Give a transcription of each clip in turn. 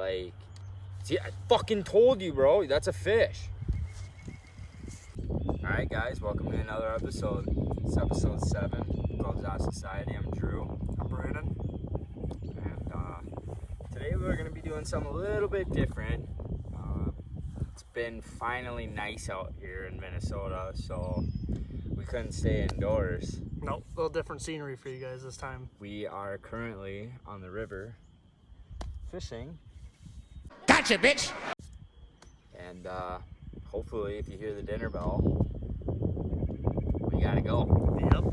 Like, see, I fucking told you, bro. That's a fish. Alright, guys. Welcome to another episode. It's episode 7. Gloves Off Society. I'm Drew. I'm Brandon. And today we're going to be doing something a little bit different. It's been finally nice out here in Minnesota, so we couldn't stay indoors. Nope, a little different scenery for you guys this time. We are currently on the river fishing. Gotcha, bitch! And hopefully, if you hear the dinner bell, we gotta go. Yep.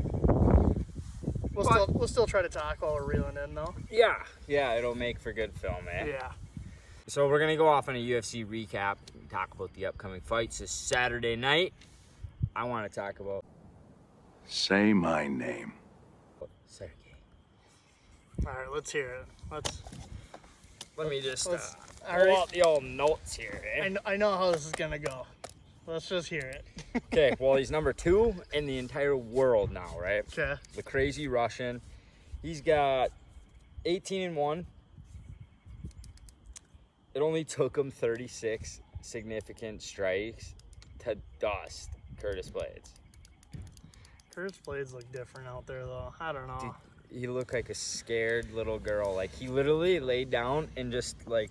We'll still try to talk while we're reeling in, though. Yeah, it'll make for good film, eh? Yeah. So we're gonna go off on a UFC recap, talk about the upcoming fights this Saturday night. I want to talk about Say my name. Sergey. All right, let's hear it. Let me just Let's- pull all right. out the old notes here, eh? I know how this is gonna go. Let's just hear it. Okay, well, he's number 2 in the entire world now, right? Okay. The crazy Russian. He's got 18-1. It only took him 36 significant strikes to dust Curtis Blades. Curtis Blades look different out there, though. I don't know. Dude, he looked like a scared little girl. Like, he literally laid down and just, like,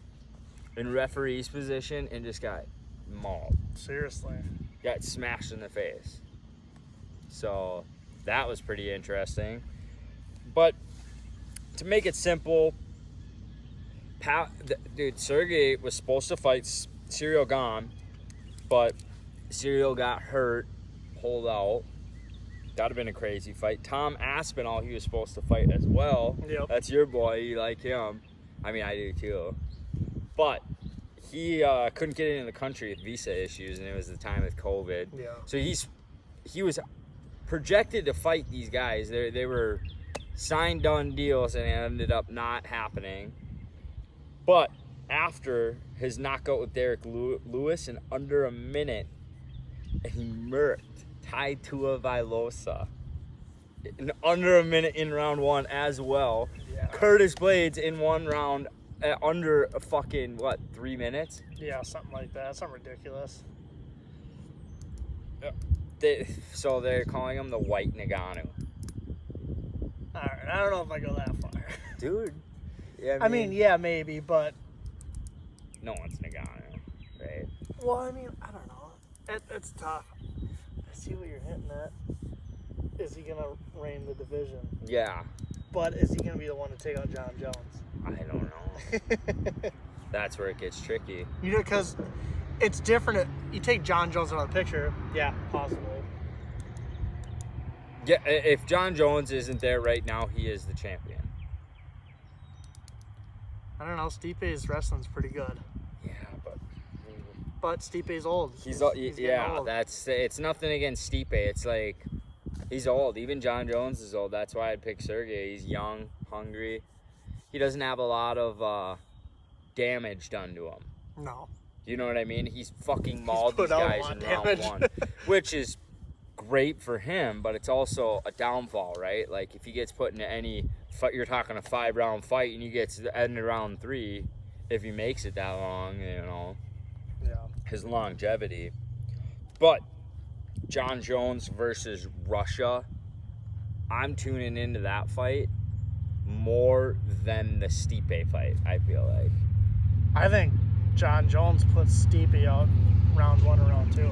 in referee's position and just got mauled. Seriously. Got smashed in the face. So, that was pretty interesting. But, to make it simple, dude, Sergey was supposed to fight Ciryl Gane, but Ciryl got hurt, pulled out. That'd have been a crazy fight. Tom Aspinall, he was supposed to fight as well. Yep. That's your boy. You like him. I mean, I do too. But he couldn't get into the country with visa issues, and it was the time of COVID. Yeah. So he was projected to fight these guys. They were signed done deals, and it ended up not happening. But after his knockout with Derek Lewis in under a minute, he murked Tai Tuivasa in under a minute in round 1 as well. Yeah. Curtis Blades in one round under a fucking, 3 minutes? Yeah, something like that. Something ridiculous. So they're calling him the White Ngannou. All right, I don't know if I go that far. Dude. Yeah, I mean, yeah, maybe, but... No one's Ngannou, right? Well, I mean, I don't know. It's tough. I see what you're hitting at. Is he going to reign the division? Yeah. But is he going to be the one to take out John Jones? I don't know. That's where it gets tricky. You know, because it's different. You take John Jones out of the picture, yeah, possibly. Yeah, if John Jones isn't there right now, he is the champion. I don't know. Stipe's wrestling's pretty good. Yeah, But Stipe's old. he's getting old. it's nothing against Stipe. It's like he's old. Even John Jones is old. That's why I'd pick Sergey. He's young, hungry. He doesn't have a lot of damage done to him. No. You know what I mean? He's fucking mauled these put out a guys lot in of round damage. 1, which is great for him, but it's also a downfall, right? Like, if he gets put into any fight, you're talking a 5-round fight, and he gets to the end of round 3, if he makes it that long, you know, Yeah. his longevity. But John Jones versus Russia, I'm tuning into that fight more than the Stipe fight, I feel like. I think John Jones puts Stipe out in round 1 or round 2.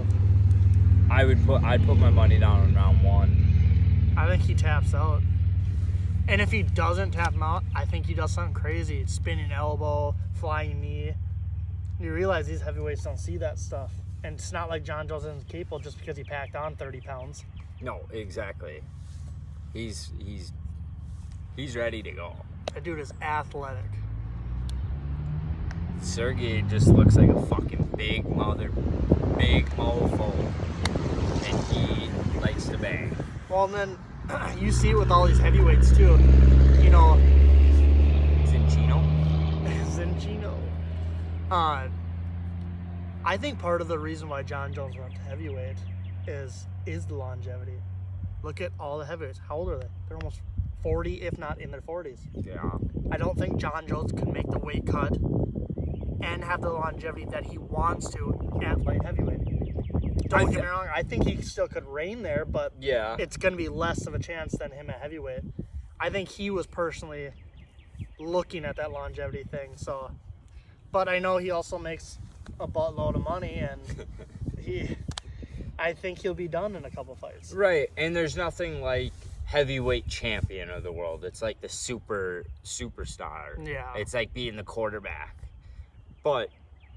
I'd put my money down in round 1. I think he taps out. And if he doesn't tap him out, I think he does something crazy. Spinning elbow, flying knee. You realize these heavyweights don't see that stuff. And it's not like John Jones isn't capable just because he packed on 30 pounds. No, exactly. He's ready to go. That dude is athletic. Sergey just looks like a fucking big mofo. And he likes to bang. Well, and then you see it with all these heavyweights, too. You know... Zinchino? Zinchino. I think part of the reason why John Jones went to heavyweight is the longevity. Look at all the heavyweights. How old are they? They're almost 40, if not in their 40s. Yeah. I don't think John Jones can make the weight cut and have the longevity that he wants to at light heavyweight. Don't get me wrong, I think he still could reign there, but Yeah. it's going to be less of a chance than him at heavyweight. I think he was personally looking at that longevity thing. So, but I know he also makes a buttload of money, and I think he'll be done in a couple fights. Right, and there's nothing like heavyweight champion of the world. It's like the superstar. Yeah. It's like being the quarterback. But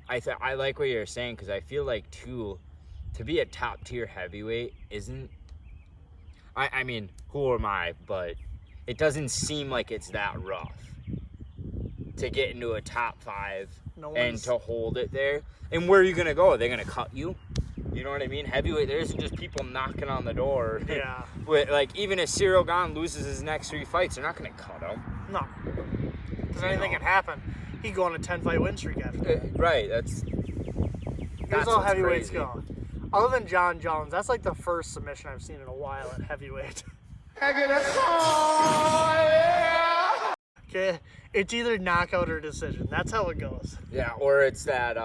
I like what you're saying, because I feel like too, to be a top tier heavyweight isn't. I mean, who am I? But it doesn't seem like it's that rough to get into a top 5 and to hold it there. And where are you gonna go? Are they gonna cut you? You know what I mean? Heavyweight, there isn't just people knocking on the door. Yeah. With, like, even if Cyril Gane loses his next 3 fights, they're not gonna cut him. No. Because anything can happen. He go on a 10-fight win streak after that. Right. That's Here's how what's heavyweights crazy. go. Other than John Jones, that's like the first submission I've seen in a while at heavyweight. Okay, it's either knockout or decision. That's how it goes. Yeah, or it's that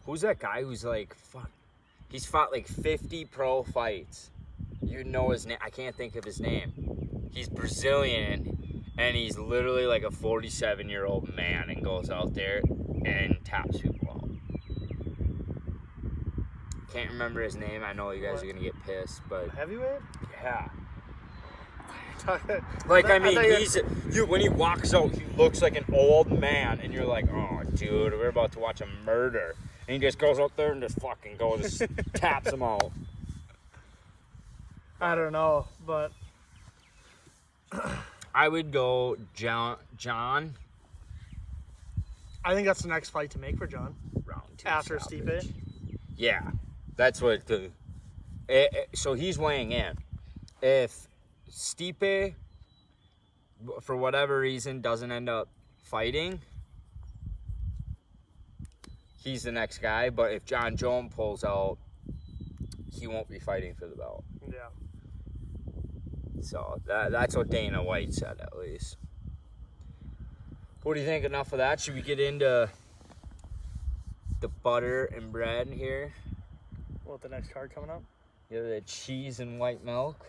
who's that guy who's like, fuck, he's fought like 50 pro fights. You know his name. I can't think of his name. He's Brazilian, and he's literally like a 47-year-old man, and goes out there and taps people out. Can't remember his name. I know you guys are gonna get pissed, but Heavyweight? yeah. Like, I mean, when he walks out, he looks like an old man, and you're like, oh, dude, we're about to watch a murder. And he just goes out there and just fucking goes, taps them all. I don't know, but I would go John. I think that's the next fight to make for John. Round 2. After stoppage. Stipe. Yeah, that's what the. So he's weighing in. If Stipe, for whatever reason, doesn't end up fighting, he's the next guy. But if John Jones pulls out, he won't be fighting for the belt. Yeah. So that's what Dana White said, at least. What do you think? Enough of that? Should we get into the butter and bread here? What, the next card coming up? Yeah, the cheese and white milk.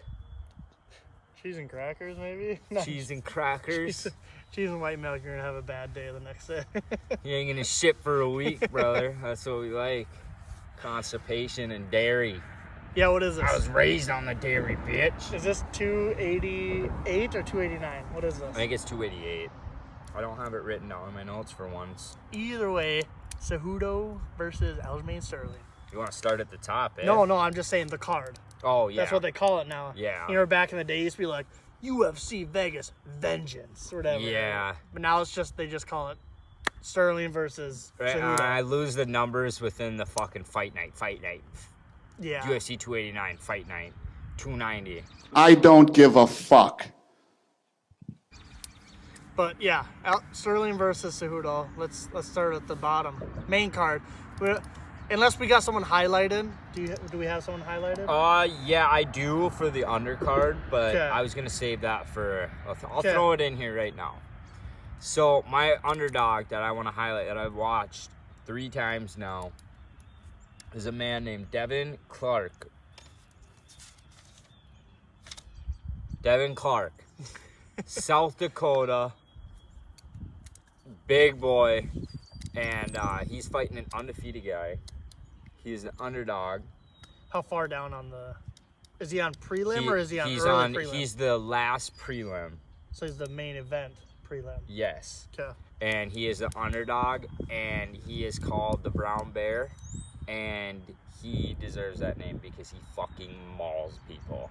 Cheese and crackers, maybe? Cheese and crackers. Cheese and white milk, you're going to have a bad day the next day. You ain't gonna shit for a week, brother. That's what we like. Constipation and dairy. Yeah, what is this? I was raised on the dairy, bitch. Is this 288 or 289? What is I this? think it's 288. I don't have it written down in my notes for once. Either way, Cejudo versus Aljamain Sterling. You want to start at the top, eh? No, I'm just saying the card. Oh, yeah. That's what they call it now. Yeah. You know, back in the day, it used to be like UFC Vegas Vengeance or whatever. Yeah. But now they just call it Sterling versus Right, Cejudo. I lose the numbers within the fucking fight night. Yeah. UFC 289, fight night. 290. I don't give a fuck. But yeah, Sterling versus Cejudo. Let's start at the bottom. Main card. Unless we got someone highlighted. Do we have someone highlighted? Yeah, I do for the undercard, but Okay. I was gonna save that for. I'll Okay. throw it in here right now. So my underdog that I want to highlight that I've watched 3 times now is a man named Devin Clark. Devin Clark, South Dakota, big boy, and he's fighting an undefeated guy. He's an underdog. How far down on the? Is he on prelim or is he on early prelim? He's the last prelim. So he's the main event prelim. Yes. Okay. And he is the underdog, and he is called the Brown Bear, and he deserves that name because he fucking mauls people.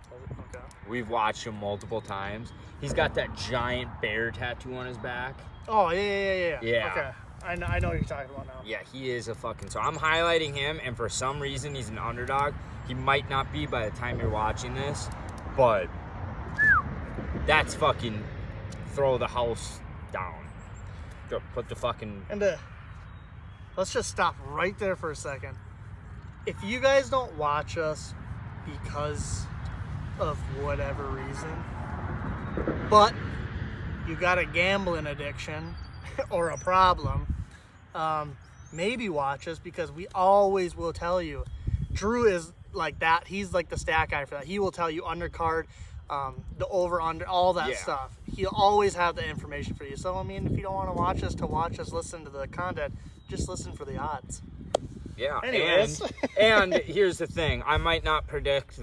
Okay. We've watched him multiple times. He's got that giant bear tattoo on his back. Oh yeah. Yeah. Okay. I know what you're talking about now. Yeah, he is a fucking... So I'm highlighting him, and for some reason he's an underdog. He might not be by the time you're watching this, but that's fucking throw the house down. Go put the fucking... And let's just stop right there for a second. If you guys don't watch us because of whatever reason, but you got a gambling addiction or a problem, maybe watch us, because we always will tell you. Drew is like that. He's like the stat guy for that. He will tell you undercard, the over, under, all that stuff. He'll always have the information for you. So, I mean, if you don't want to watch us, listen to the content, just listen for the odds. Yeah. Anyways. And here's the thing. I might not predict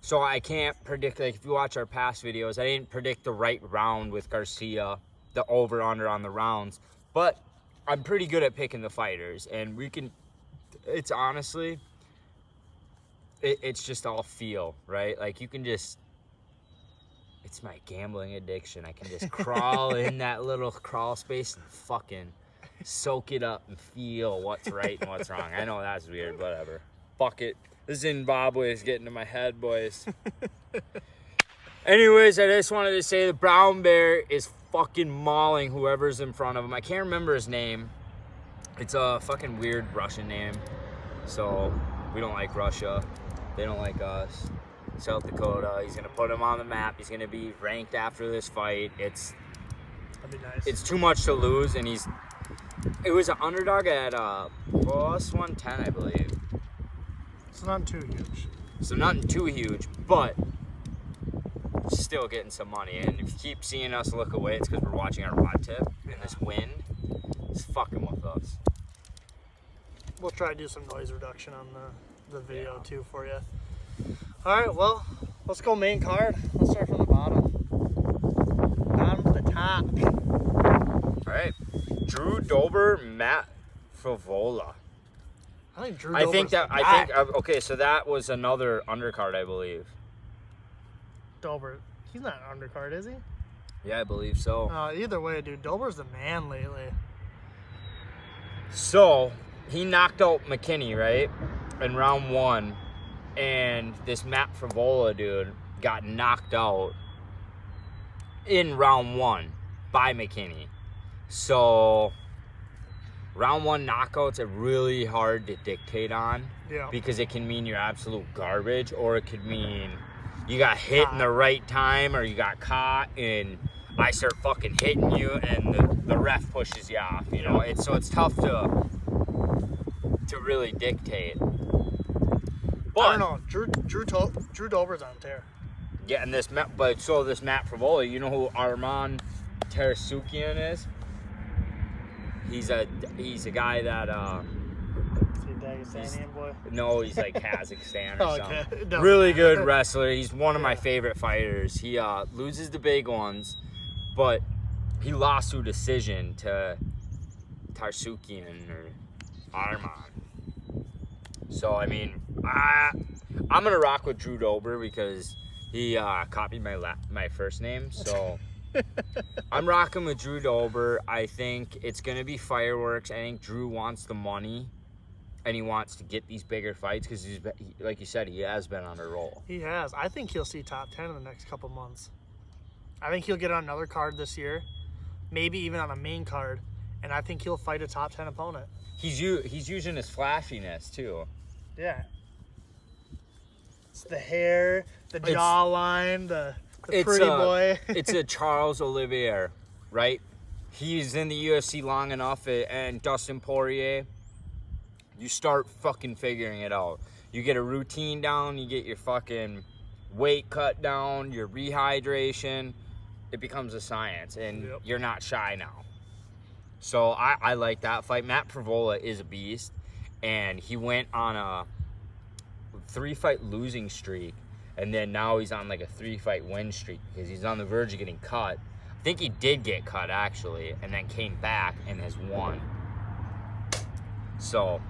so I can't predict, like, if you watch our past videos, I didn't predict the right round with Garcia, the over, under on the rounds. But I'm pretty good at picking the fighters. And it's honestly, it's just all feel, right? Like, you can just, it's my gambling addiction. I can just crawl in that little crawl space and fucking soak it up and feel what's right and what's wrong. I know that's weird, whatever. Fuck it. This Zimbabwe is getting to my head, boys. Anyways, I just wanted to say the brown bear is fucking mauling whoever's in front of him. I can't remember his name. It's a fucking weird Russian name. So, we don't like Russia. They don't like us. South Dakota. He's going to put him on the map. He's going to be ranked after this fight. That'd be nice. It's too much to lose, and it was an underdog at plus 110, I believe. It's not too huge. So nothing too huge, but still getting some money. And if you keep seeing us look away, it's because we're watching our rod tip, and this wind is fucking with us. We'll try to do some noise reduction on the video too for you. All right, well, let's go main card. Let's start from the bottom. Bottom to the top. All right, Drew Dober, Matt Favola. I think Drew Dober's okay, so that was another undercard, I believe. Dober, he's not an undercard, is he? Yeah, I believe so. Either way, dude, Dober's the man lately. So he knocked out McKinney, right, in round 1, and this Matt Favola dude got knocked out in round 1 by McKinney. So round 1 knockouts are really hard to dictate on, because it can mean you're absolute garbage, or it could mean you got hit in the right time, or you got caught and I start fucking hitting you and the ref pushes you off. You know, it's tough to really dictate. But I don't know. Drew Dober's on tear. Yeah, and this Matt Favola, you know who Arman Tarasukian is? He's a guy that Is he a Dagestanian boy? no, he's like Kazakhstan or Okay. something. Doesn't Really matter. good wrestler. He's one of my favorite fighters. He loses the big ones, but he lost through decision to Tarasukian or Arman. So I mean, I'm gonna rock with Drew Dober because he copied my first name. So I'm rocking with Drew Dober. I think it's gonna be fireworks. I think Drew wants the money, and he wants to get these bigger fights because like you said, he has been on a roll. He has. I think he'll see top 10 in the next couple months. I think he'll get on another card this year, maybe even on a main card, and I think he'll fight a top 10 opponent. He's using his flashiness too. Yeah. It's the hair, the jawline, the pretty boy. It's a Charles Olivier, right? He's in the UFC long enough, and Dustin Poirier, you start fucking figuring it out. You get a routine down, you get your fucking weight cut down, your rehydration. It becomes a science, and you're not shy now. So I like that fight. Matt Favola is a beast, and he went on a 3-fight losing streak, and then now he's on like a 3-fight win streak because he's on the verge of getting cut. I think he did get cut actually, and then came back and has won. So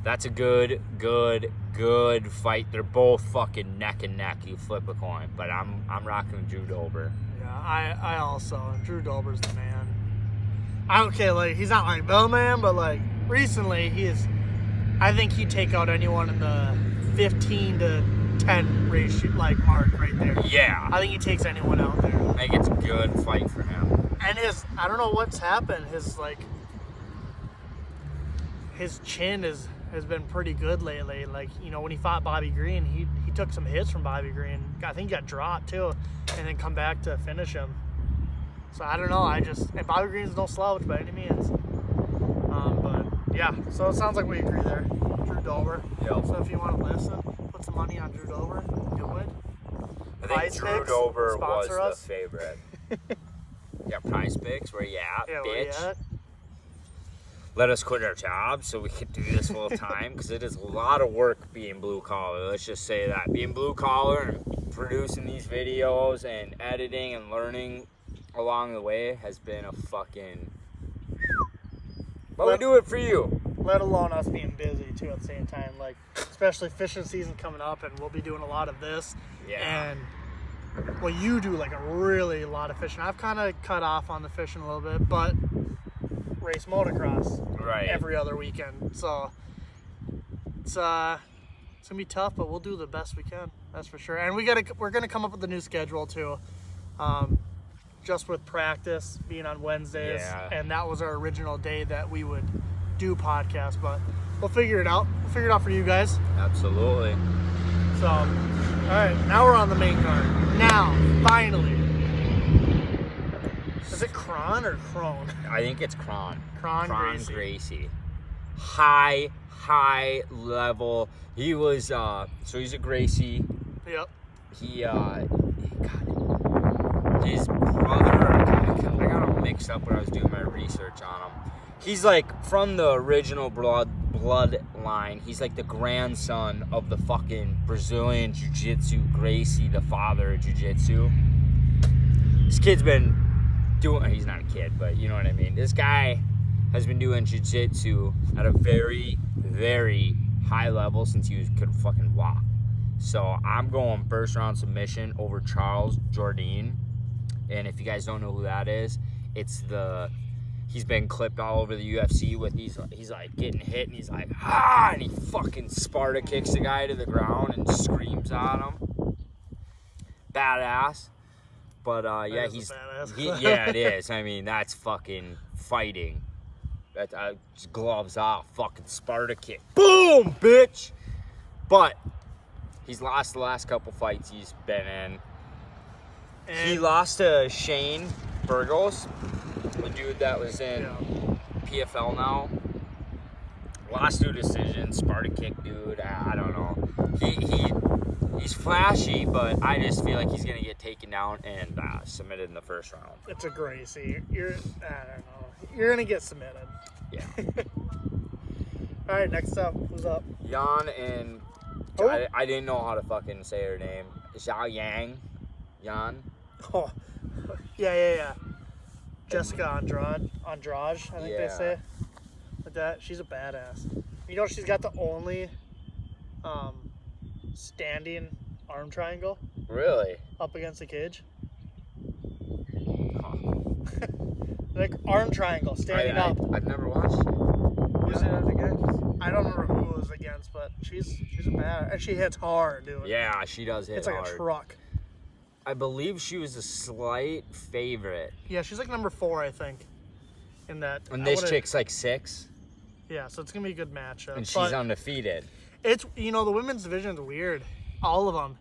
that's a good fight. They're both fucking neck and neck. You flip a coin, but I'm rocking Drew Dober. Yeah, I also. Drew Dober's the man. Okay, like he's not like the man, but like recently he is. I think he'd take out anyone in the 15 to 10 ratio, like mark right there. Yeah, I think he takes anyone out there. I think it's a good fight for him. And I don't know what's happened. His chin has been pretty good lately. Like, you know, when he fought Bobby Green, he took some hits from Bobby Green. I think he got dropped too, and then come back to finish him. So I don't know. And Bobby Green's no slouch by any means. Yeah, so it sounds like we agree there. Drew Dober. Yep. So if you want to listen, put some money on Drew Dober. Do it. I Prize think Drew Picks, Dober was sponsor the us. favorite. Yeah, Prize Picks, where you at, Yeah, where bitch? you at? Let us quit our jobs so we can do this full time, because it is a lot of work being blue collar. Let's just say that. Being blue collar and producing these videos and editing and learning along the way has been a fucking... But we do it for you. Let alone us being busy too at the same time. Like, especially fishing season coming up, and we'll be doing a lot of this. Yeah. And well, you do like a really lot of fishing. I've kind of cut off on the fishing a little bit, but race motocross Right. every other weekend. So it's gonna be tough, but we'll do the best we can. That's for sure. And we're gonna come up with a new schedule too. Just with practice being on Wednesdays, Yeah. and that was our original day that we would do podcasts, but we'll figure it out. We'll figure it out for you guys. Absolutely. So, all right, now we're on the main card. Now, finally, is it Kron or Crone? I think it's Kron. Kron Gracie. Gracie. High level. He was, so he's a Gracie. Yep. His brother, I got him mixed up when I was doing my research on him. He's like from the original bloodline. He's like the grandson of the fucking Brazilian Jiu-Jitsu Gracie, the father of Jiu-Jitsu. This kid's been doing, he's not a kid, but you know what I mean. This guy has been doing Jiu-Jitsu at a very, very high level since he could fucking walk. So I'm going first round submission over Charles Jourdain. And if you guys don't know who that is, he's been clipped all over the UFC with he's like getting hit and he's like, ah, and he fucking Sparta kicks the guy to the ground and screams at him. Badass. But yeah, That is a badass. yeah, it is. I mean, that's fucking fighting. That just gloves off, fucking Sparta kick. Boom, bitch. But he's lost the last couple fights he's been in. He lost to Shane Burgos, the dude that was in PFL now. Lost to decision, Sparta kick dude. I don't know. He's flashy, but I just feel like he's gonna get taken down and submitted in the first round. It's a Gracie. I don't know. You're gonna get submitted. Yeah. All right, next up, who's up? Yan and Oh. I didn't know how to fucking say her name. Xiao Yang. Yan. Oh, yeah. Jessica Andrade, I think they Yeah. say. Like that, she's a badass. You know, she's got the only standing arm triangle Really? up against the cage. Huh. Like arm triangle, standing up. I've never watched it. Who's it against? I don't remember who it was against, but she's a badass, and she hits hard, dude. Yeah, she does hit it's like hard. a truck. I believe she was a slight favorite. Yeah, she's like number 4, I think. In that. And I this would've- chick's like 6, Yeah, so it's gonna be a good matchup. and she's But undefeated. it's the women's division is weird. All of them.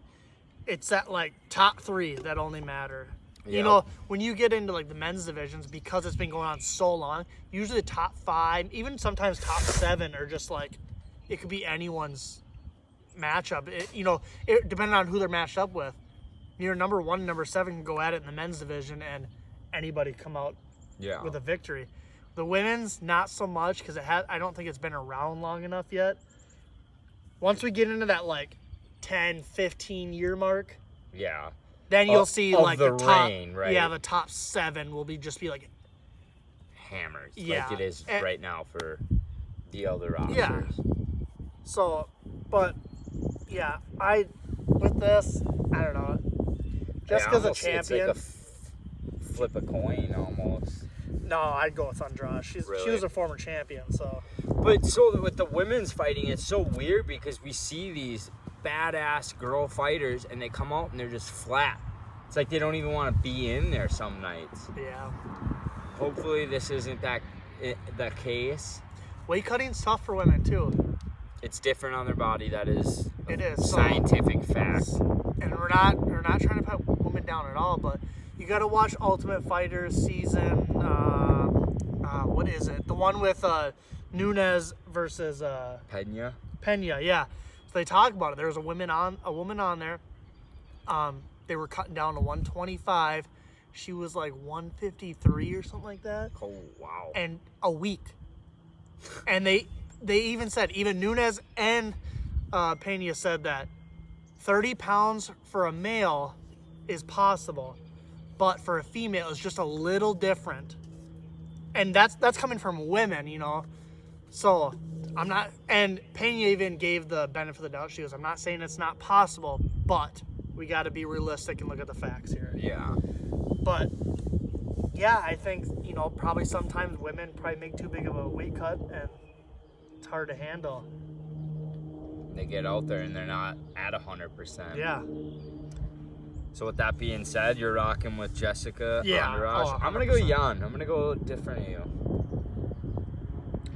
It's that like top 3 that only matter. You Yep. know, when you get into like the men's divisions, because it's been going on so long, usually the top 5, even sometimes top 7 are just like, it could be anyone's matchup. Depending on who they're matched up with. Your number 1 and number 7 can go at it in the men's division, and anybody come out Yeah. with a victory. The women's, not so much, because I don't think it's been around long enough yet. Once we get into that like 10, 15 year mark, Yeah. then you'll see of like the top, reign, right? yeah, the top 7 will just be like, Hammers. Yeah. Like it is And- right now for the other rosters. Yeah. so, but yeah, with this, I don't know. Jessica's a almost- champion. It's like flip a coin almost. No, I'd go with Andrade. She Really? was a former champion, so But so with the women's fighting, it's so weird because we see these badass girl fighters and they come out and they're just flat. It's like they don't even want to be in there some nights. yeah. Hopefully this isn't the case. Weight cutting's tough for women too. It's different on their body. That is It is. So- scientific fact. And we're not trying to put women down at all, but you got to watch Ultimate Fighter season. What is it? The one with Nunes versus Pena. Pena, yeah. So they talk about it. There was a woman on there. They were cutting down to 125. She was like 153 or something like that. Oh wow. And a week. And they even said, even Nunes and Pena said that 30 pounds for a male is possible, but for a female it's just a little different. And that's coming from women, you know. So I'm not, and Pena even gave the benefit of the doubt. She goes, I'm not saying it's not possible, but we got to be realistic and look at the facts here. Yeah. But yeah, I think, you know, probably sometimes women probably make too big of a weight cut and it's hard to handle. They get out there and they're not at 100%. Yeah. So with that being said, you're rocking with Jessica Andrade. Oh, I'm gonna go Yan. I'm gonna go different than you.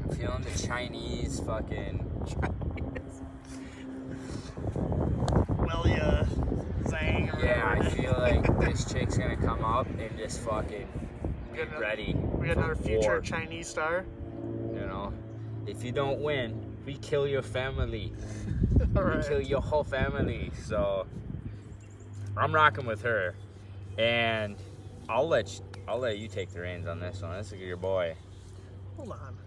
I'm feeling the Chinese fucking. Willia Zhang. Or Yeah, I whatever. feel like this chick's gonna come up and just fucking be Get another- ready. We got for another future war. Chinese star. You know, if you don't win, we kill your family. All We kill right. your whole family. So I'm rocking with her, and I'll let you take the reins on this one. This is your boy. Hold on.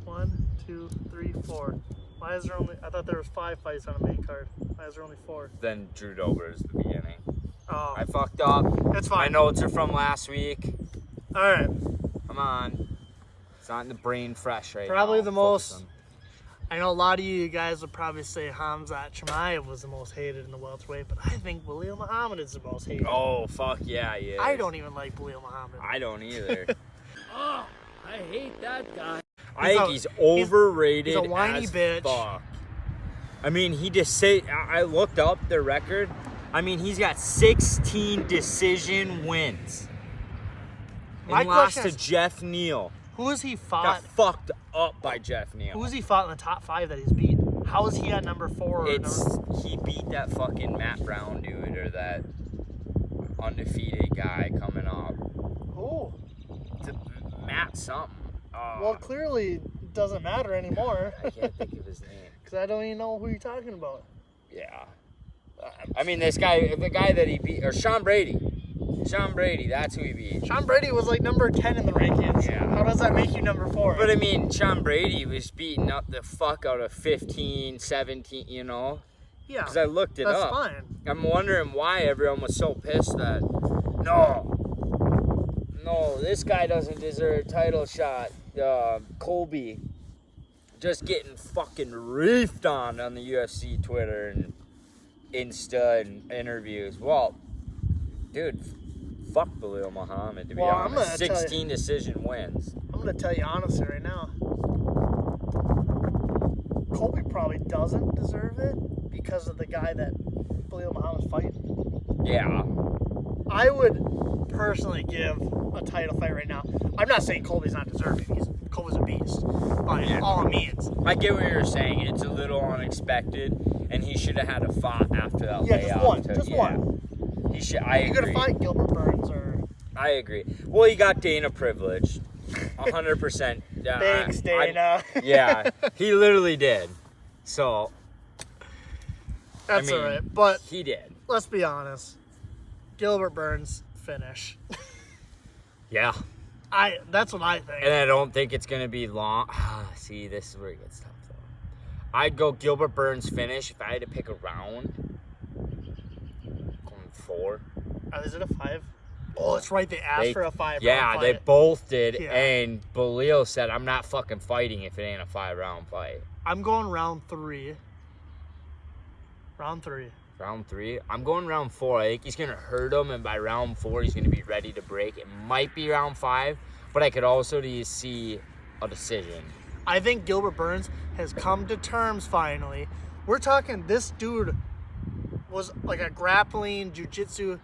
1, 2, 3, 4. Why is there only? I thought there was 5 fights on a main card. Why is there only 4? Then Drew Dober is the beginning. Oh, I fucked up. that's My fine. notes are from last week. All right. Come on. It's not in the brain fresh right Probably now. the Focus most- on- I know a lot of you guys would probably say Hamzat Chimaev was the most hated in the welterweight, but I think Belal Muhammad is the most hated. Oh, fuck yeah, he is. I don't even like Belal Muhammad. I don't either. I hate that guy. I think he's overrated. he's a whiny as bitch. Fuck. I mean, he just say. I looked up their record. I mean, he's got 16 decision wins. And My he lost question to is- Jeff Neal. Who has he Got fought? fucked up by Jeff Neal. Who has he fought in the top 5 that he's beat? How is he at number 4? Or He beat that fucking Matt Brown dude or that undefeated guy coming up. Oh, Matt something. well, clearly it doesn't matter anymore I can't think of his name. because I don't even know who you're talking about. Yeah. I mean, this guy, the guy that he beat, or Sean Brady. Sean Brady, that's who he beat. Sean Brady was like number 10 in the rankings. Yeah. How does that make you number 4? But I mean, Sean Brady was beating up the fuck out of 15, 17, you know? yeah, Because I looked it that's up. fine. I'm wondering why everyone was so pissed that, no, this guy doesn't deserve a title shot. Colby just getting fucking reefed on the UFC Twitter and Insta and interviews. Well, dude, fuck Belal Muhammad, to be Well, I'm honest. gonna tell you- 16 decision wins. I'm going to tell you honestly right now. Colby probably doesn't deserve it because of the guy that Belal Muhammad's fighting. Yeah. I would personally give a title fight right now. I'm not saying Colby's not deserving. Colby's a beast by all means. I get what you're saying. It's a little unexpected, and he should have had a fought after that Yeah, layoff. just one. Just one. He should. I You could agree. have fought Gilbert Burns or I agree. Well, he got Dana privilege, 100%. Thanks, Dana. Yeah, he literally did. So That's I mean, alright. But he did. let's be honest. Gilbert Burns finish. Yeah, That's what I think. and I don't think it's gonna be long. See, this is where it gets tough, though. I'd go Gilbert Burns finish if I had to pick a round. Going 4. Is it a 5? Oh, that's right. They asked for a 5. Yeah, they both did, Yeah. and Belal said, "I'm not fucking fighting if it ain't a 5-round fight." I'm going round 3. Round 3. Round 3. I'm going round 4. I think he's going to hurt him, and by round 4, he's going to be ready to break. It might be round 5, but I could also see a decision. I think Gilbert Burns has come to terms finally. We're talking this dude was like a grappling jiu-jitsu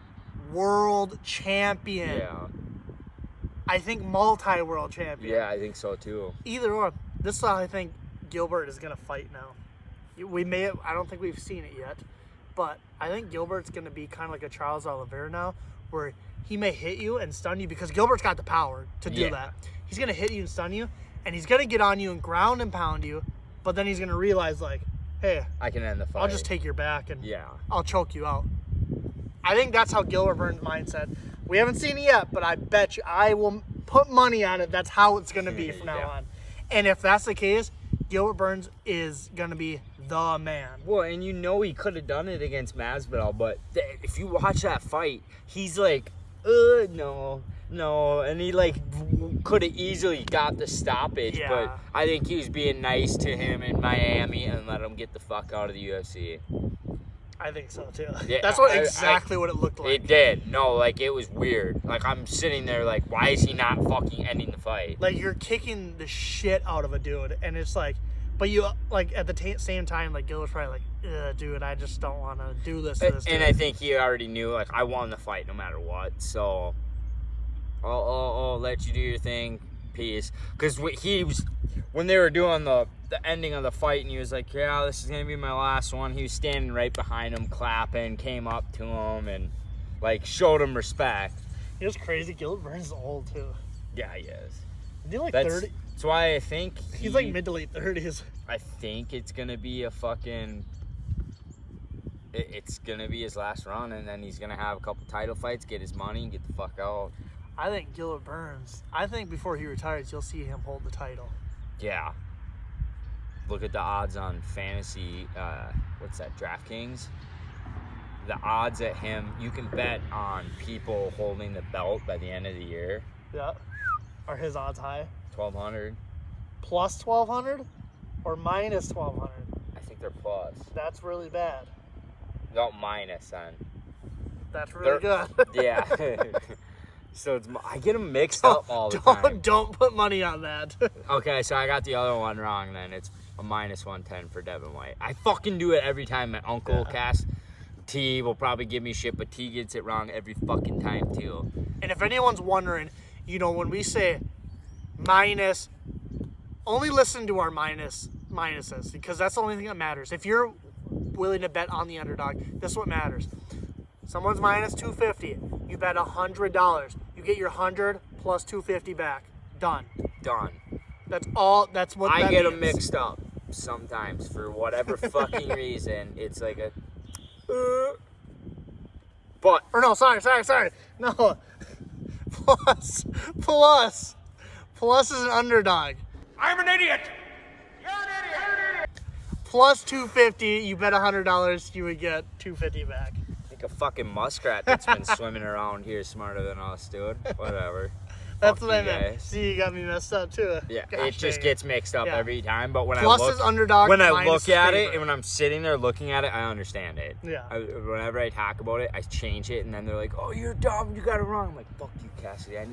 world champion. Yeah. I think multi-world champion. Yeah, I think so, too. Either or. This is how I think Gilbert is going to fight now. I don't think we've seen it yet, but I think Gilbert's going to be kind of like a Charles Oliveira now, where he may hit you and stun you because Gilbert's got the power to do Yeah. that. He's going to hit you and stun you, and he's gonna get on you and ground and pound you, but then he's gonna realize like, hey, I can end the fight. I'll just take your back and Yeah. I'll choke you out. I think that's how Gilbert Burns' mindset. We haven't seen it yet, but I bet you I will put money on it. That's how it's gonna be from now Yeah. on. And if that's the case, Gilbert Burns is gonna be the man. Well, and you know he could have done it against Masvidal, but if you watch that fight, he's like, no, and he like could have easily got the stoppage, Yeah. but I think he was being nice to him in Miami and let him get the fuck out of the UFC. I think so too. Yeah, That's exactly what it looked like. It did. No, like it was weird. Like I'm sitting there like, why is he not fucking ending the fight? Like you're kicking the shit out of a dude, and it's like, but you like at the same time, like Gilbert's probably like, dude, I just don't want to do this to this dude. And I think he already knew, like, I won the fight no matter what, so I'll let you do your thing, peace. Because he was, when they were doing the ending of the fight, and he was like, yeah, this is going to be my last one, he was standing right behind him, clapping, came up to him, and, like, showed him respect. It was crazy. Gilbert Burns is old too. Yeah, he is. Isn't he like That's 30? That's why I think He's like mid to late 30s. I think it's going to be a fucking... It's going to be his last run, and then he's going to have a couple title fights, get his money, and get the fuck out. I think Gilbert Burns, I think before he retires, you'll see him hold the title. Yeah. Look at the odds on fantasy, what's that, DraftKings? The odds at him, you can bet on people holding the belt by the end of the year. Yeah. Are his odds high? 1,200. Plus 1,200 or minus 1,200? I think they're plus. That's really bad. No, minus then. That's really good. Yeah. So I get them mixed up all the time. Don't put money on that. Okay, so I got the other one wrong then. It's a minus 110 for Devin White. I fucking do it every time. My uncle Cass T will probably give me shit, but T gets it wrong every fucking time too. And if anyone's wondering, when we say minus, only listen to our minuses because that's the only thing that matters. If you're willing to bet on the underdog, this is what matters. Someone's minus 250. You bet $100. You get your 100 plus 250 back. Done. That's all. That's what I that get means. them mixed up sometimes for whatever fucking reason. It's like a. But Or no, sorry. No. Plus is an underdog. I'm an idiot. Plus 250. You bet $100. You would get 250 back. like a fucking muskrat that's been swimming around here smarter than us, dude. Whatever. That's Fuck what I you meant. guys. See, you got me messed up too. Yeah, Gosh, it just dang gets mixed up Yeah. every time. But when Plus I look, is underdog, when I minus look is at it, favorite. and when I'm sitting there looking at it, I understand it. Yeah. Whenever I talk about it, I change it, and then they're like, "Oh, you're dumb. You got it wrong." I'm like, "Fuck you, Cassidy. I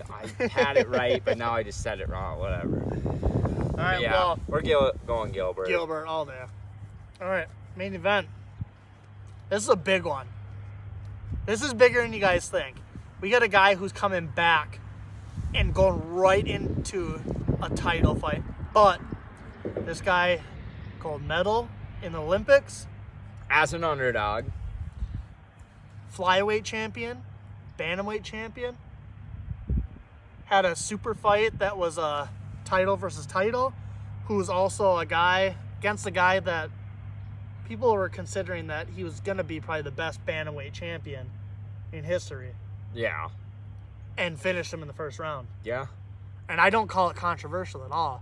had it right, but now I just said it wrong. Whatever." All right, Yeah, well, we're going Gilbert. Gilbert all day. All right, main event. This is a big one. This is bigger than you guys think. We got a guy who's coming back and going right into a title fight. But this guy, gold medal in the Olympics, As an underdog, flyweight champion, bantamweight champion, had a super fight that was a title versus title, who's also a guy against a guy that people were considering that he was going to be probably the best bantamweight champion in history, yeah, and finished him in the first round. yeah. And I don't call it controversial at all.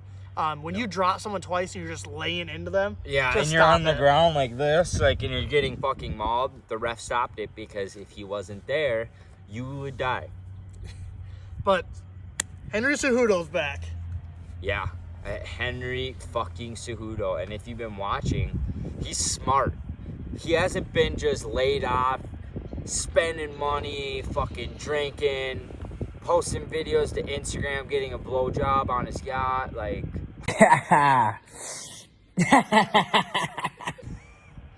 When you drop someone twice and you're just laying into them, Yeah, just and you're stop on the it. ground like this, like, and you're getting fucking mauled. The ref stopped it because if he wasn't there, you would die. But Henry Cejudo's back. Yeah, Henry fucking Cejudo. And if you've been watching, he's smart. He hasn't been just laid off, spending money, fucking drinking, posting videos to Instagram, getting a blowjob on his yacht, like.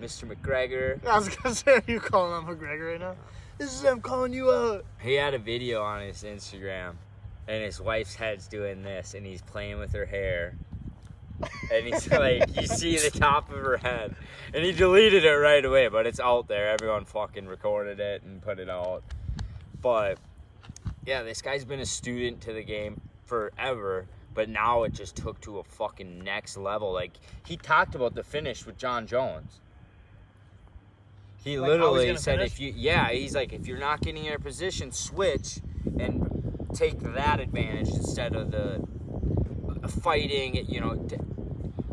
Mr. McGregor. I was gonna say, are you calling him McGregor right now? This is him calling you out. He had a video on his Instagram, and his wife's head's doing this, and he's playing with her hair. And he's like, you see the top of her head. And he deleted it right away, but it's out there. Everyone fucking recorded it and put it out. But, yeah, this guy's been a student to the game forever. But now it just took to a fucking next level. Like, he talked about the finish with John Jones. He Like how he's literally gonna said, finish? he's like, if you're not getting in a position, switch and take that advantage instead of the fighting,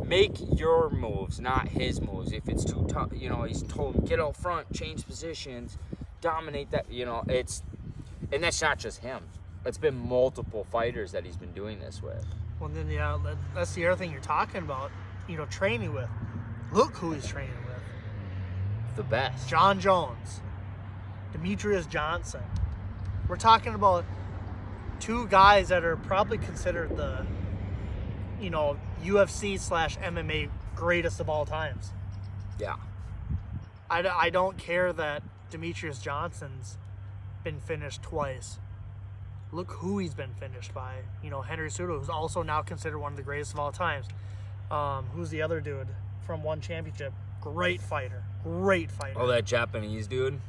make your moves, not his moves. If it's too tough, he's told him, get out front, change positions, dominate that, and that's not just him. It's been multiple fighters that he's been doing this with. Well, then, yeah, that's the other thing you're talking about, training with. Look who he's training with. The best. John Jones. Demetrius Johnson. We're talking about two guys that are probably considered the, UFC/MMA greatest of all times. Yeah. I don't care that Demetrius Johnson's been finished twice. Look who he's been finished by. Henry Cejudo, who's also now considered one of the greatest of all times. Who's the other dude from one championship? Great fighter. Oh, that Japanese dude?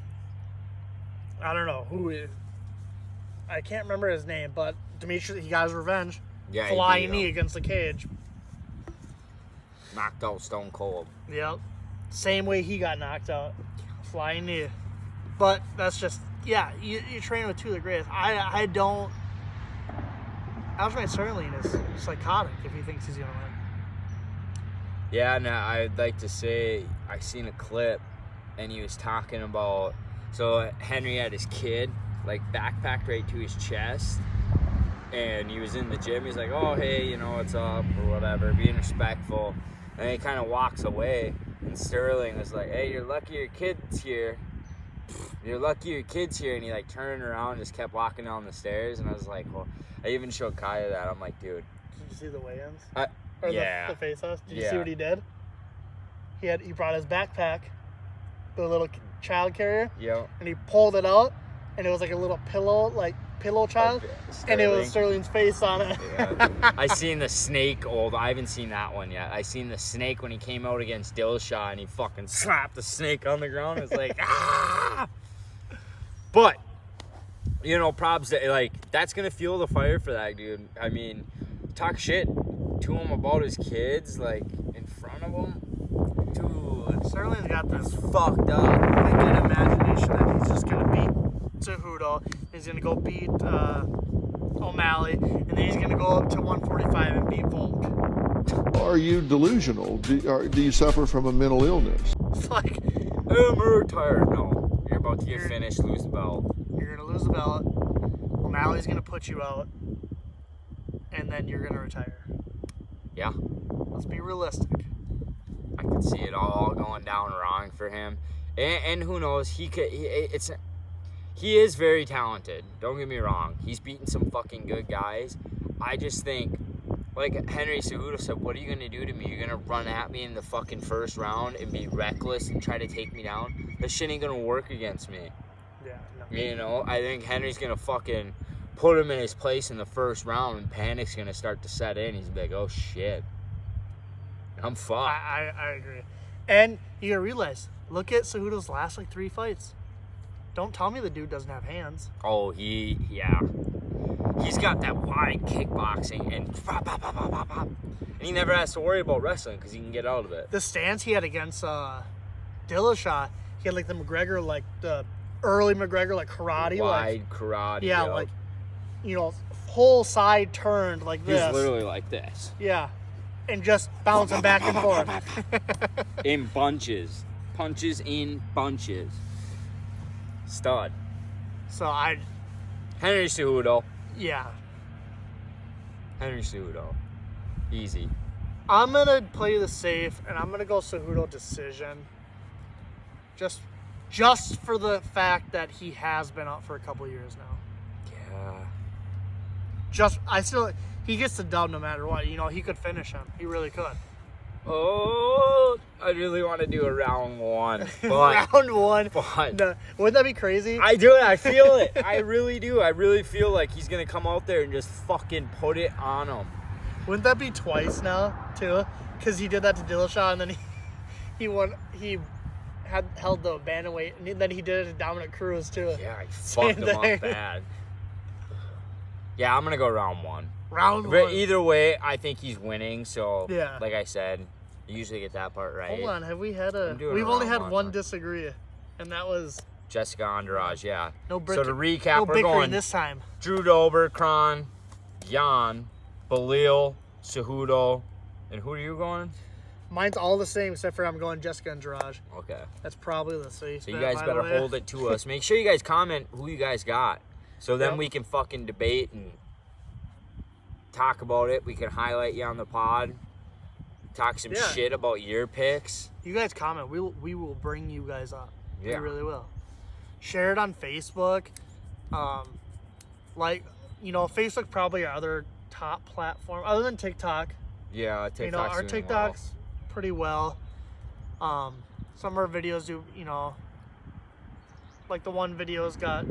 I don't know who is. I can't remember his name, but Demetrius, he got his revenge. Yeah, Flying he knee against the cage. knocked out Stone Cold. Yep. Same way he got knocked out. Flying knee. But that's just, yeah, you train with two of the greatest. I don't. Aljamain Sterling is psychotic if he thinks he's going to win. Yeah, no, I'd like to say I seen a clip and he was talking about, so Henry had his kid like backpacked right to his chest and he was in the gym. He's like, oh, hey, what's up or whatever, being respectful. And he kind of walks away and Sterling was like, hey, you're lucky your kid's here. You're lucky your kid's here. And he like turned around and just kept walking down the stairs. And I was like, well, I even showed Kaya that. I'm like, dude. Did you see the weigh-ins? Or yeah. The face-offs? Did you Yeah. see what he did? He brought his backpack, the little child carrier, Yep. and he pulled it out, and it was like a little pillow child, and it was Sterling's face on it. Yeah. I seen the snake I haven't seen that one yet. I seen the snake when he came out against Dillashaw and he fucking slapped the snake on the ground. It's like, ah! But, props that, like, that's going to fuel the fire for that dude. I mean, talk shit to him about his kids, like, in front of him. Dude, Sterling's got this fucked up. wicked imagination that he's just going to beat Cejudo. He's going to go beat O'Malley, and then he's going to go up to 145 and beat Volk. Are you delusional? Do you suffer from a mental illness? It's like, I'm retired. No, you're about to get finished, lose the belt. you're going to lose the belt, O'Malley's going to put you out, and then you're going to retire. Yeah. Let's be realistic. I could see it all going down wrong for him, and who knows? He is very talented. Don't get me wrong. He's beaten some fucking good guys. I just think, like Henry Cejudo said, what are you gonna do to me? You're gonna run at me in the fucking first round and be reckless and try to take me down? That shit ain't gonna work against me. Yeah, no. I think Henry's gonna fucking put him in his place in the first round, and panic's gonna start to set in. He's like, oh shit, I'm fucked. I agree. And you gotta realize, look at Cejudo's last 3 fights. Don't tell me the dude doesn't have hands. Oh, yeah. He's got that wide kickboxing and pop, pop, pop, pop, pop, pop. And he never has to worry about wrestling because he can get out of it. The stance he had against Dillashaw, he had the McGregor, the early McGregor, karate. Wide karate. Yeah, yo. whole side turned like this. He's literally like this. Yeah. And just bouncing back and forth. In bunches. Punches in bunches. Stud. So Henry Cejudo. yeah. Henry Cejudo. Easy. I'm going to play the safe, and I'm going to go Cejudo decision. Just for the fact that he has been out for a couple years now. Yeah. He gets the dub no matter what. He could finish him. He really could. Oh, I really want to do a round one. But, Round one. But No, wouldn't that be crazy? I do it. I feel it. I really do. I really feel like he's going to come out there and just fucking put it on him. Wouldn't that be twice now, too? Because he did that to Dillashaw, and then he won. He had held the bantamweight, and then he did it to Dominic Cruz, too. Yeah, he Same fucked him thing. up bad. Yeah, I'm going to go round one. Round But one. either way, I think he's winning. So, Yeah. like I said, you usually get that part right. Hold on, have we had a? I'm doing We've a only round had one. one disagree, and that was Jessica Andrade, yeah. no brick. So to recap, no we're bickering going this time. Drew Dober, Kron, Jan, Belil, Cejudo, and who are you going? Mine's all the same except for I'm going Jessica Andrade. Okay. That's probably the safe. So you bet, guys by the better way. hold it to us. Make sure you guys comment who you guys got. So then Yep. we can fucking debate and talk about it. We can highlight you on the pod. Talk some Yeah. shit about your picks. You guys comment. We will bring you guys up. Yeah. We really will. Share it on Facebook. Like, Facebook probably our other top platform other than TikTok. Yeah, TikTok's Our doing TikTok's pretty well. Some of our videos do, like the one video's got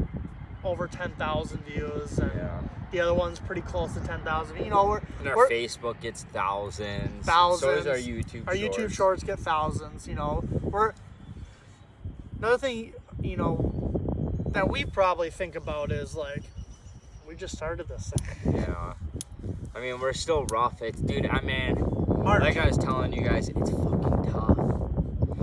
over 10,000 views, and Yeah. the other one's pretty close to 10,000. You know, And our we're Facebook gets thousands. thousands. So does our YouTube. Our YouTube shorts get thousands. We're another thing. That we probably think about is like, we just started this thing. Yeah. I mean, we're still rough. Dude, March. like I was telling you guys, it's fucking tough.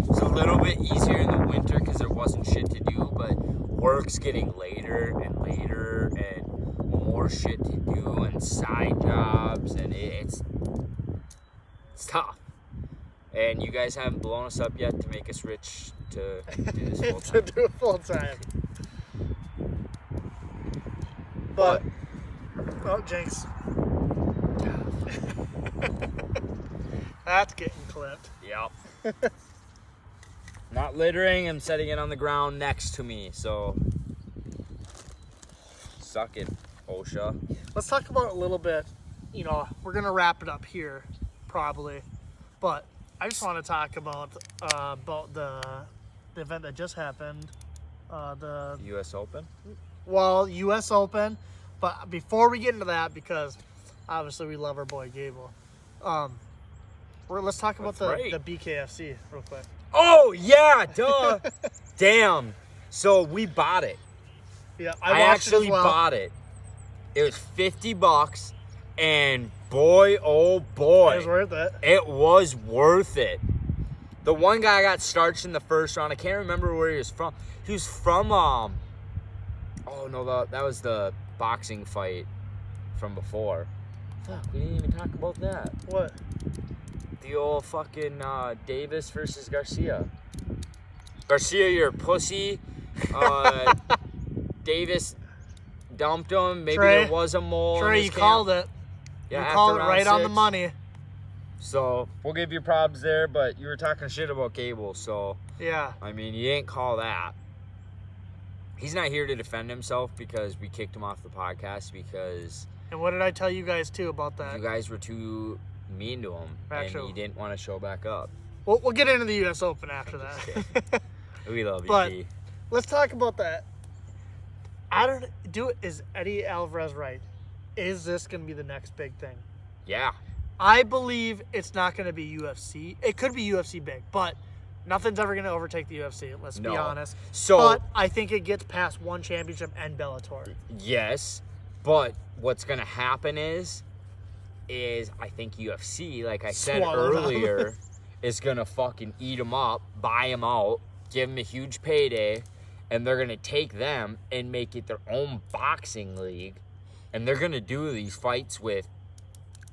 It's a little bit easier in the winter because there wasn't shit to do, but work's getting later and later and more shit to do and side jobs, and it's tough. And you guys haven't blown us up yet to make us rich to do this full to time. do it full time. But oh, Jinx. That's getting clipped. Yep. Not littering, I'm setting it on the ground next to me, so suck it, OSHA. Let's talk about it a little bit. We're gonna wrap it up here, probably. But I just want to talk about the event that just happened. The US Open? U.S. Open. But before we get into that, because obviously we love our boy Gable, let's talk about That's right. the BKFC real quick. Oh, yeah, duh. Damn. So we bought it. Yeah, I watched it actually as well. bought it. It was $50, and boy, oh boy. It was worth it. It was worth it. The one guy got starched in the first round. I can't remember where he was from. He was from, oh no, that was the boxing fight from before. Fuck, we didn't even talk about that. What? The old fucking Davis versus Garcia. Garcia, you're a pussy. Davis dumped him. Maybe Trey. there was a mole. Trey, in his you camp. called it. Yeah, you after called it round right on the 6. money. So we'll give you props there, but you were talking shit about Gable, so Yeah. I mean you ain't call that. He's not here to defend himself because we kicked him off the podcast because And what did I tell you guys too about that? you guys were too mean to him Actually- and he didn't want to show back up. We'll get into the U.S. Open after that. We love you, But- P. Let's talk about that. Is Eddie Alvarez right? Is this going to be the next big thing? Yeah. I believe it's not going to be UFC. It could be UFC big, but nothing's ever going to overtake the UFC. Let's be No. honest. So But I think it gets past one championship and Bellator. yes, but what's gonna happen is I think UFC, like I said Swallow them. earlier, is gonna fucking eat them up, buy them out, give them a huge payday, and they're gonna take them and make it their own boxing league, and they're gonna do these fights with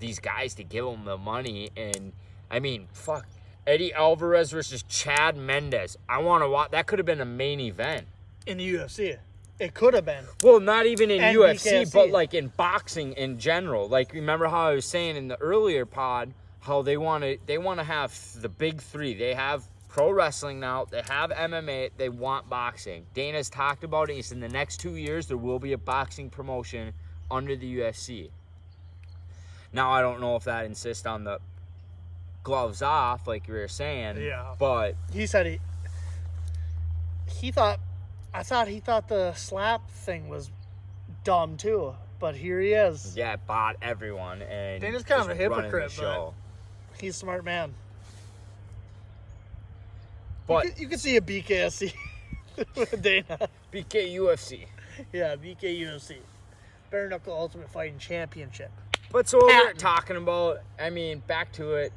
these guys to give them the money. And I mean, fuck, Eddie Alvarez versus Chad Mendes. I want to watch. That could have been a main event. In the UFC. It could have been. Well, not even in And UFC, BKFC. but like in boxing in general. Like, remember how I was saying in the earlier pod how they want to have the big three. They have pro wrestling now. They have MMA. They want boxing. Dana's talked about it. He said in the next 2 years there will be a boxing promotion under the UFC. Now I don't know if that insists on the gloves off, like you were saying. Yeah. But He said he thought the slap thing was dumb too. But here he is. yeah, it bought everyone and Dana's kind of just a running the hypocrite, show. He's a smart man. But You can see a BKFC with Dana. BK UFC. Yeah, BK UFC. Bare Knuckle Ultimate Fighting Championship. But so we're Patton. talking about, I mean, back to it,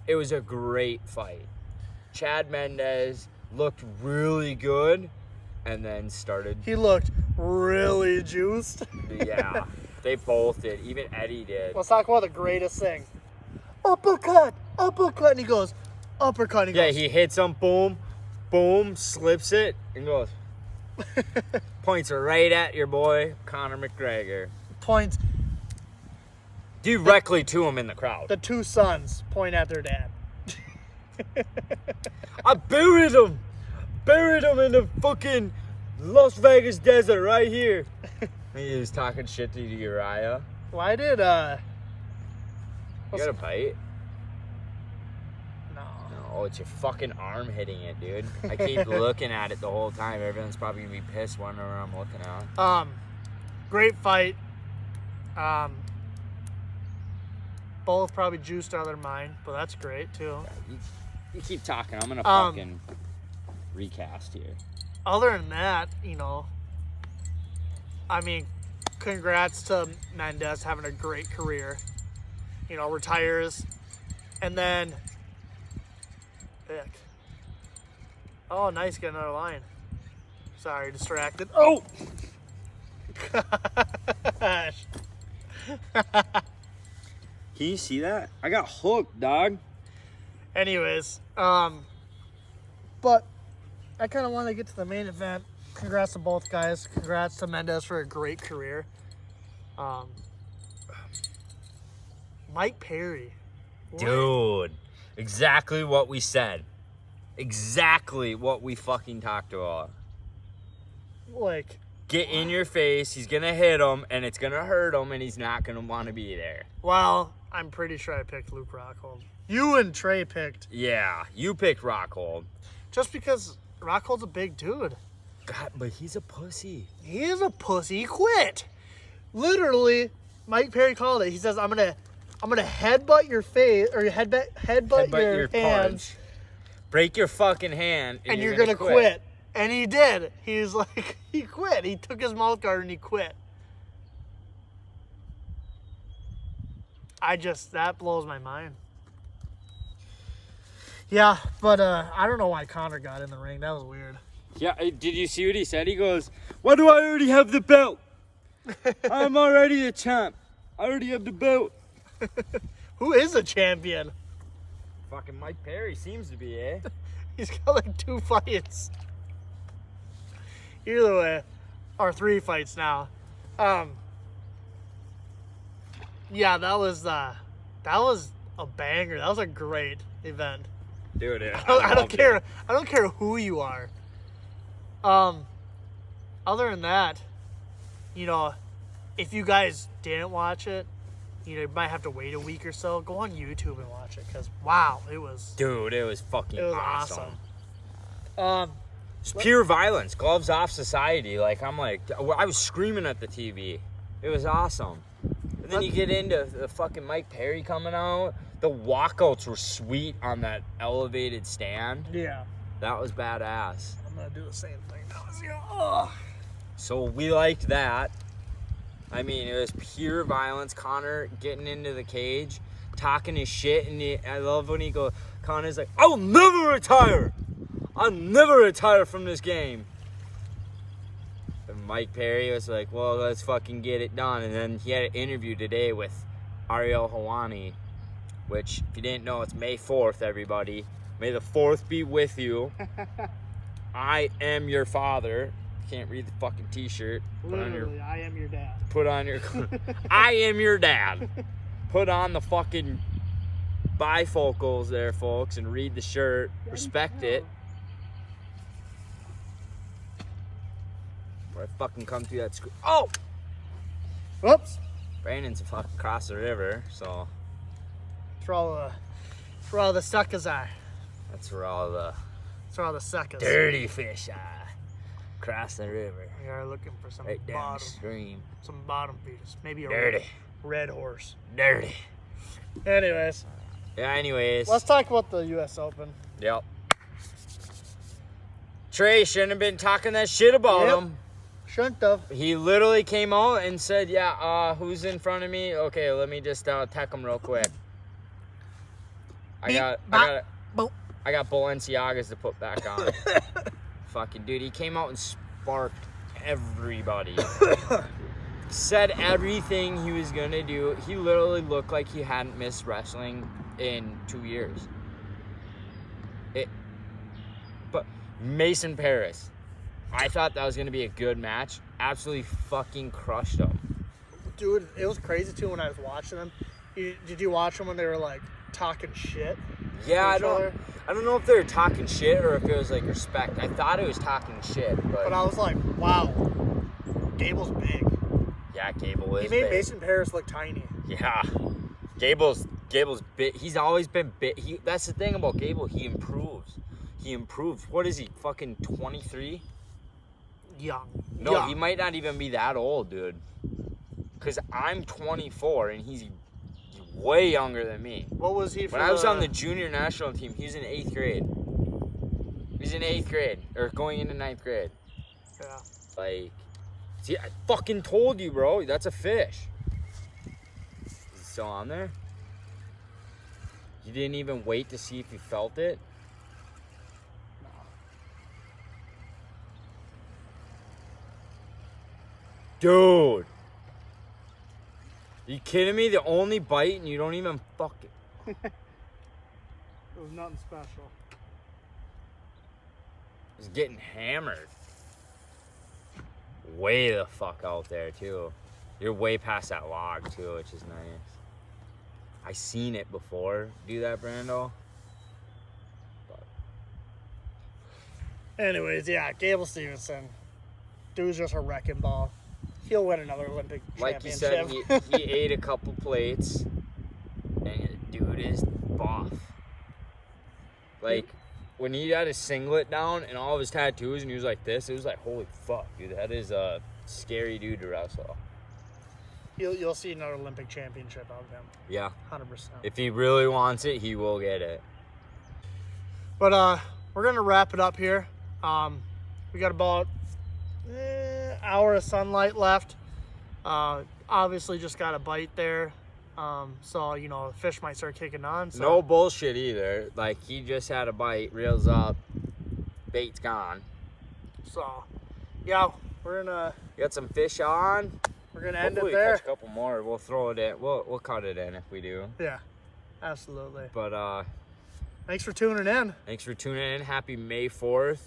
it was a great fight. Chad Mendes looked really good and then started, He looked really juiced. yeah, they both did. Even Eddie did. Let's talk about the greatest thing. Uppercut, uppercut, and he goes, uppercut, and he Yeah, goes, he hits him, boom, boom, slips it, and goes, points it right at your boy, Conor McGregor. points. Directly to him in the crowd. The two sons point at their dad. I buried him! Buried him in the fucking Las Vegas desert right here. He was talking shit to Uriah. Why did, You got a bite? No. Oh, it's your fucking arm hitting it, dude. I keep looking at it the whole time. Everyone's probably gonna be pissed wondering what I'm looking at. Great fight. Both probably juiced out of their mind, but that's great too. You keep talking. I'm gonna fucking recast here. Other than that, I mean, congrats to Mendes having a great career. Retires. And then, pick. Oh, nice, get another line. Sorry, distracted. Oh! Gosh. Can you see that? I got hooked, dog. Anyways, but I kind of want to get to the main event. Congrats to both guys. Congrats to Mendes for a great career. Mike Perry. Dude, exactly what we said. Exactly what we fucking talked about. Like, Get in your face, he's gonna hit him, and it's gonna hurt him, and he's not gonna want to be there. well, I'm pretty sure I picked Luke Rockhold. You and Trey picked. Yeah, you picked Rockhold. Just because Rockhold's a big dude. God, but he's a pussy. He is a pussy. He quit. Literally, Mike Perry called it. He says, I'm gonna headbutt your face, or headbutt your hands, punch. Break your fucking hand, and you're gonna quit. And he did. He's like, he quit. He took his mouth guard and he quit. That blows my mind. Yeah, but I don't know why Conor got in the ring. That was weird. Yeah, did you see what he said? He goes, "Why do I already have the belt? I'm already a champ. I already have the belt." Who is a champion? Fucking Mike Perry seems to be, eh? He's got like 2 fights. Either way, or 3 fights now. Yeah, that was a banger. That was a great event. Dude, I don't care. I don't care who you are. Other than that, if you guys didn't watch it, you might have to wait a week or so. Go on YouTube and watch it, because wow, it was fucking awesome. It's pure violence. Gloves off society. I was screaming at the TV. It was awesome. And then you get into the fucking Mike Perry coming out. The walkouts were sweet on that elevated stand. Yeah. That was badass. I'm gonna do the same thing now. So we liked that. I mean, it was pure violence. Conor getting into the cage, talking his shit, and I love when Conor's like, "I'll never retire. I'll never retire from this game." And Mike Perry was like, "Well, let's fucking get it done." And then he had an interview today with Ariel Helwani, which, if you didn't know, it's May 4th, everybody. May the 4th be with you. I am your father. Can't read the fucking t-shirt. Literally, I am your dad. Put on your I am your dad. Put on the fucking bifocals there, folks, and read the shirt. Respect it. Where I fucking come through that screen. Oh! Whoops. Brandon's fucking across the river, so For all the suckers are. that's where all the For all the suckers. dirty fish are. Across the river. We are looking for some Right down the bottom stream. feeders. Maybe a Dirty. red horse. Dirty. Anyways, Yeah, anyways. let's talk about the U.S. Open. Yep. Trey shouldn't have been talking that shit about Yep. him. Shouldn't have. He literally came out and said, "Yeah, who's in front of me? Okay, let me just tech him real quick. I got Balenciagas to put back on." Fucking dude, he came out and sparked everybody. Said everything he was gonna do. He literally looked like he hadn't missed wrestling in 2 years. But Mason Paris, I thought that was gonna be a good match. Absolutely fucking crushed him. Dude, it was crazy too when I was watching them. Did you watch them when they were like talking shit? Yeah, to I each don't other? know if they were talking shit or if it was like respect. I thought it was talking shit, but But I was like, wow, Gable's big. yeah, Gable is He made big. Mason Paris look tiny. Yeah, Gable's big. He's always been big. That's the thing about Gable. He improves. What is he? Fucking 23? Young. No, Young. he might not even be that old, dude. Cause I'm 24 and he's way younger than me. What was he for? When I was on the junior national team, he was in 8th grade. He's in 8th grade or going into 9th grade. Yeah. Like, see, I fucking told you, bro. That's a fish. Is it still on there? You didn't even wait to see if you felt it? Dude. You kidding me? The only bite and you don't even fuck it. It was nothing special. It's getting hammered. Way the fuck out there, too. You're way past that log, too, which is nice. I seen it before. Do that, Brando? Anyways, yeah, Gable Stevenson. Dude's just a wrecking ball. He'll win another Olympic Like you championship. said, he ate a couple plates. And the dude is buff. Like, when he had his singlet down and all of his tattoos and he was like this, it was like, holy fuck, dude. That is a scary dude to wrestle. You'll see another Olympic championship out of him. Yeah. 100%. If he really wants it, he will get it. But we're gonna wrap it up here. We got about hour of sunlight left. Obviously just got a bite there. So, you know, the fish might start kicking on. So. No bullshit either. Like, he just had a bite, reels up, bait's gone. So, yeah, we're gonna Got some fish on. end Hopefully it there. catch a couple more. We'll throw it in. We'll cut it in if we do. Yeah, absolutely. But Thanks for tuning in. thanks for tuning in. Happy May 4th.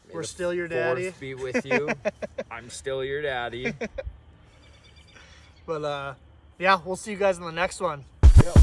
May We're the still your daddy. 4th be with you. I'm still your daddy. But yeah, we'll see you guys in the next one. Yep.